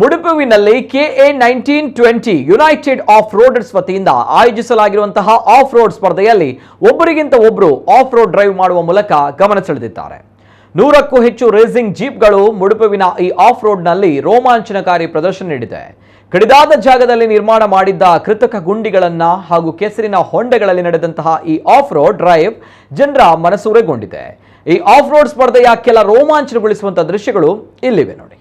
ಮುಡುಪುವಿನಲ್ಲಿ KA1920 United of ರೋಡರ್ಸ್ ವತಿಯಿಂದ ಆಯೋಜಿಸಲಾಗಿರುವಂತಹ of road ಸ್ಪರ್ಧೆಯಲ್ಲಿ ಒಬ್ಬರಿಗಿಂತ ಒಬ್ಬರು ಆಫ್ ರೋಡ್ ಡ್ರೈವ್ ಮಾಡುವ ಮೂಲಕ ಗಮನ ಸೆಳೆದಿದ್ದಾರೆ. 100ಕ್ಕೂ ಹೆಚ್ಚು ರೇಸಿಂಗ್ ಜೀಪ್ಗಳು ಮುಡುಪುವಿನ ಈ ಆಫ್ ರೋಡ್ನಲ್ಲಿ ರೋಮಾಂಚನಕಾರಿ ಪ್ರದರ್ಶನ ನೀಡಿದೆ. ಕಡಿದಾದ ಜಾಗದಲ್ಲಿ ನಿರ್ಮಾಣ ಮಾಡಿದ್ದ ಕೃತಕ ಗುಂಡಿಗಳನ್ನ ಹಾಗೂ ಕೆಸರಿನ ಹೊಂಡಗಳಲ್ಲಿ ನಡೆದಂತಹ ಈ ಆಫ್ ರೋಡ್ ಡ್ರೈವ್ ಜನರ ಮನಸೂರೆಗೊಂಡಿದೆ. ಈ ಆಫ್ ರೋಡ್ ಸ್ಪರ್ಧೆಯ ಕೆಲ ರೋಮಾಂಚನಗೊಳಿಸುವಂತಹ ದೃಶ್ಯಗಳು ಇಲ್ಲಿವೆ ನೋಡಿ.